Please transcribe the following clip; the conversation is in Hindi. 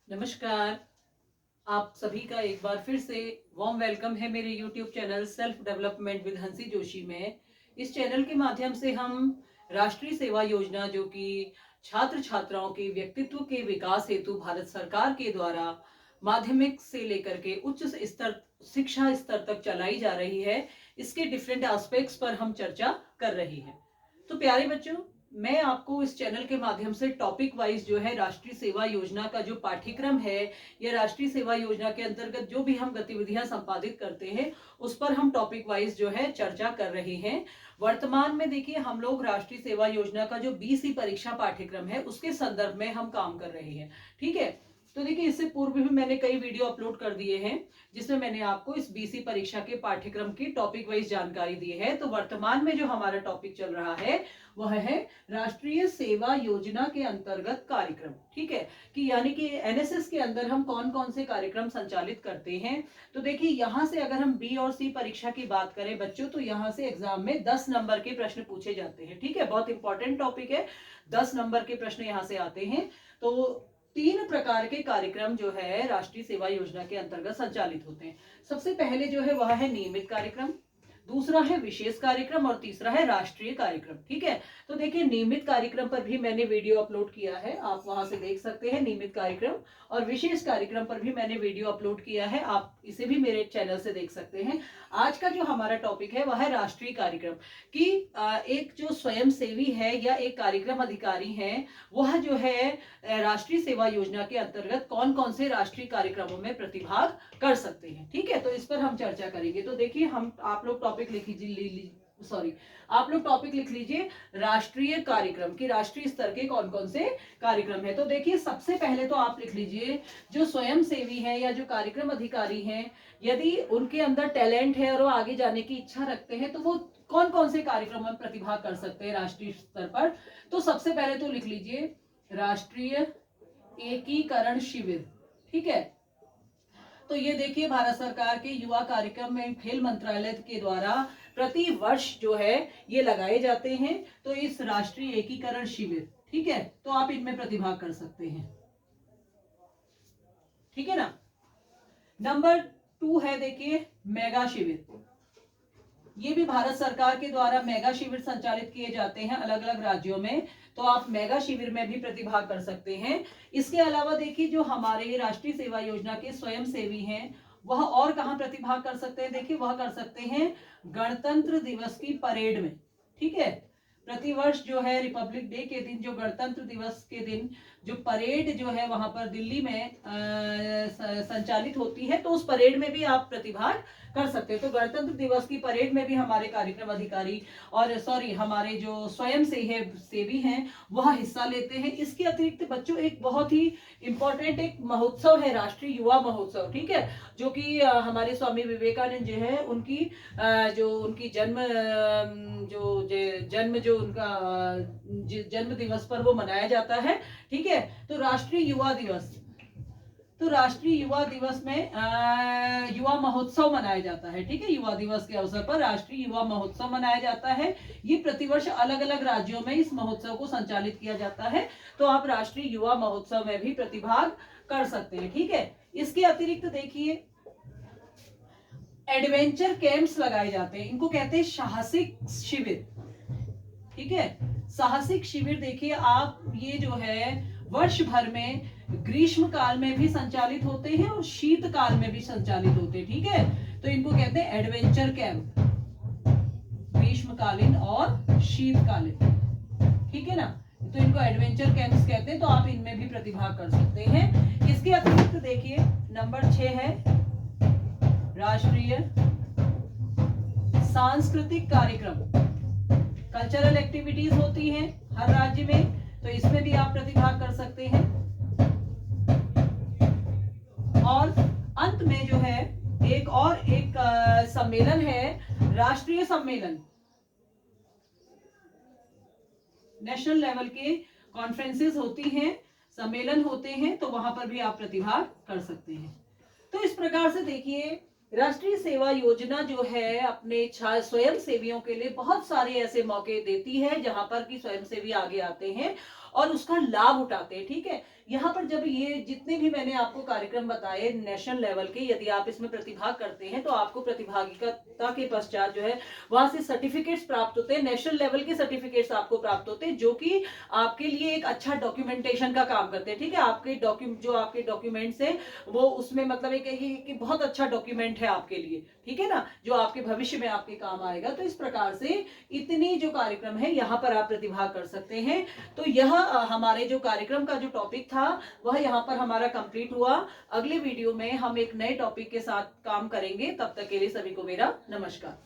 नमस्कार। आप सभी का एक बार फिर से वार्म वेलकम है मेरे YouTube channel self development with हंसी जोशी में। इस चैनल के माध्यम से हम राष्ट्रीय सेवा योजना, जो कि छात्र छात्राओं के व्यक्तित्व के विकास हेतु भारत सरकार के द्वारा माध्यमिक से लेकर के उच्च स्तर शिक्षा स्तर तक चलाई जा रही है, इसके डिफरेंट एस्पेक्ट्स पर हम चर्चा कर रही हैं। तो प्यारे बच्चों, मैं आपको इस चैनल के माध्यम से टॉपिक वाइज जो है राष्ट्रीय सेवा योजना का जो पाठ्यक्रम है या राष्ट्रीय सेवा योजना के अंतर्गत जो भी हम गतिविधियां संपादित करते हैं उस पर हम टॉपिक वाइज जो है चर्चा कर रहे हैं। वर्तमान में देखिए, हम लोग राष्ट्रीय सेवा योजना का जो बीसी परीक्षा पाठ्यक्रम है उसके संदर्भ में हम काम कर रहे हैं। ठीक है, तो देखिए, इससे पूर्व भी मैंने कई वीडियो अपलोड कर दिए हैं जिसमें मैंने आपको इस बीसी परीक्षा के पाठ्यक्रम की टॉपिक वाइज जानकारी दी है। तो वर्तमान में जो हमारा टॉपिक चल रहा है वह है राष्ट्रीय सेवा योजना के अंतर्गत कार्यक्रम। ठीक है, कि यानी कि एनएसएस के अंदर हम कौन कौन से कार्यक्रम संचालित करते हैं। तो देखिए, यहां से अगर हम बी और सी परीक्षा की बात करें बच्चों, तो यहां से एग्जाम में 10 नंबर के प्रश्न पूछे जाते हैं। ठीक है, बहुत इंपॉर्टेंट टॉपिक है, 10 नंबर के प्रश्न यहां से आते हैं। तो 3 प्रकार के कार्यक्रम जो है राष्ट्रीय सेवा योजना के अंतर्गत संचालित होते हैं। सबसे पहले जो है वह है नियमित कार्यक्रम, दूसरा है विशेष कार्यक्रम और तीसरा है राष्ट्रीय कार्यक्रम। ठीक है, तो देखिए, नियमित कार्यक्रम पर भी मैंने वीडियो अपलोड किया है, आप वहां से देख सकते हैं नियमित कार्यक्रम, और विशेष कार्यक्रम पर भी मैंने वीडियो अपलोड किया है, आप इसे भी मेरे चैनल से देख सकते हैं। आज का जो हमारा टॉपिक है वह है राष्ट्रीय कार्यक्रम, कि एक जो स्वयं सेवी है या एक कार्यक्रम अधिकारी है वह जो है राष्ट्रीय सेवा योजना के अंतर्गत कौन कौन से राष्ट्रीय कार्यक्रमों में प्रतिभाग कर सकते हैं। ठीक है, तो इस पर हम चर्चा करेंगे। तो देखिए, आप लोग टॉपिक लिख लीजिए, आप लोग टॉपिक लिख लीजिए राष्ट्रीय कार्यक्रम, कि राष्ट्रीय स्तर के कौन कौन से कार्यक्रम है। तो देखिए, सबसे पहले तो आप लिख लीजिए जो स्वयं सेवी है या जो कार्यक्रम अधिकारी हैं, यदि उनके अंदर टैलेंट है और वो आगे जाने की इच्छा रखते हैं तो वो कौन कौन से कार्यक्रम में प्रतिभाग कर सकते हैं राष्ट्रीय स्तर पर। तो सबसे पहले तो लिख लीजिए राष्ट्रीय एकीकरण शिविर। ठीक है, तो ये देखिए, भारत सरकार के युवा कार्यक्रम में खेल मंत्रालय के द्वारा प्रति वर्ष जो है ये लगाए जाते हैं। तो इस राष्ट्रीय एकीकरण शिविर, ठीक है, तो आप इनमें प्रतिभाग कर सकते हैं। ठीक है ना। नंबर 2 है, देखिए, मेगा शिविर। ये भी भारत सरकार के द्वारा मेगा शिविर संचालित किए जाते हैं अलग अलग राज्यों में, तो आप मेगा शिविर में भी प्रतिभाग कर सकते हैं। इसके अलावा देखिए, जो हमारे राष्ट्रीय सेवा योजना के स्वयं सेवी हैं वह और कहां प्रतिभाग कर सकते हैं। देखिए, वह कर सकते हैं गणतंत्र दिवस की परेड में। ठीक है, प्रतिवर्ष जो है रिपब्लिक डे के दिन, जो गणतंत्र दिवस के दिन जो परेड जो है वहां पर दिल्ली में संचालित होती है, तो उस परेड में भी आप प्रतिभाग कर सकते हैं। तो गणतंत्र दिवस की परेड में भी हमारे कार्यक्रम अधिकारी और हमारे जो स्वयं सेवी हैं वह हिस्सा लेते हैं। इसके अतिरिक्त बच्चों, एक बहुत ही इंपॉर्टेंट एक महोत्सव है, राष्ट्रीय युवा महोत्सव। ठीक है, जो कि हमारे स्वामी विवेकानंद जी है, उनकी जो उनकी जन्म उनका जन्म दिवस पर वो मनाया जाता है। ठीक है, तो राष्ट्रीय युवा दिवस, तो राष्ट्रीय युवा दिवस में युवा महोत्सव मनाया जाता है। ठीक है, युवा दिवस के अवसर पर राष्ट्रीय युवा महोत्सव मनाया जाता है। ये प्रतिवर्ष अलग अलग राज्यों में इस महोत्सव को संचालित किया जाता है, तो आप राष्ट्रीय युवा महोत्सव में भी प्रतिभाग कर सकते हैं। ठीक है, इसके अतिरिक्त देखिए, एडवेंचर कैंप्स लगाए जाते हैं, इनको कहते हैं साहसिक शिविर। ठीक है, साहसिक शिविर देखिए आप, ये जो है वर्ष भर में ग्रीष्म काल में भी संचालित होते हैं और शीत काल में भी संचालित होते हैं। ठीक है, तो इनको कहते हैं एडवेंचर कैंप, ग्रीष्मकालीन और शीतकालीन। ठीक है ना, तो इनको एडवेंचर कैंप्स कहते हैं, तो आप इनमें भी प्रतिभाग कर सकते हैं। इसके अतिरिक्त देखिए, नंबर 6 है राष्ट्रीय सांस्कृतिक कार्यक्रम। कल्चरल एक्टिविटीज होती हैं हर राज्य में, तो इसमें भी आप प्रतिभाग कर सकते हैं। और अंत में जो है एक सम्मेलन है, राष्ट्रीय सम्मेलन, नेशनल लेवल के कॉन्फ्रेंसेस होती हैं, सम्मेलन होते हैं, तो वहां पर भी आप प्रतिभाग कर सकते हैं। तो इस प्रकार से देखिए, राष्ट्रीय सेवा योजना जो है अपने स्वयं सेवियों के लिए बहुत सारे ऐसे मौके देती है जहां पर कि स्वयं सेवी आगे आते हैं और उसका लाभ उठाते हैं। ठीक है, यहाँ पर जब ये जितने भी मैंने आपको कार्यक्रम बताए नेशनल लेवल के, यदि आप इसमें प्रतिभाग करते हैं तो आपको प्रतिभागिता के पश्चात जो है वहां से सर्टिफिकेट्स प्राप्त होते हैं, नेशनल लेवल के सर्टिफिकेट्स आपको प्राप्त होते हैं, जो कि आपके लिए एक अच्छा डॉक्यूमेंटेशन का काम करते हैं। ठीक है, आपके डॉक्यूमेंट्स है वो उसमें मतलब एक कि बहुत अच्छा डॉक्यूमेंट है आपके लिए, ठीक है ना, जो आपके भविष्य में आपके काम आएगा। तो इस प्रकार से इतनी जो कार्यक्रम है यहाँ पर आप प्रतिभाग कर सकते हैं। तो यह हमारे जो कार्यक्रम का जो टॉपिक था वह यहाँ पर हमारा कंप्लीट हुआ। अगले वीडियो में हम एक नए टॉपिक के साथ काम करेंगे, तब तक के लिए सभी को मेरा नमस्कार।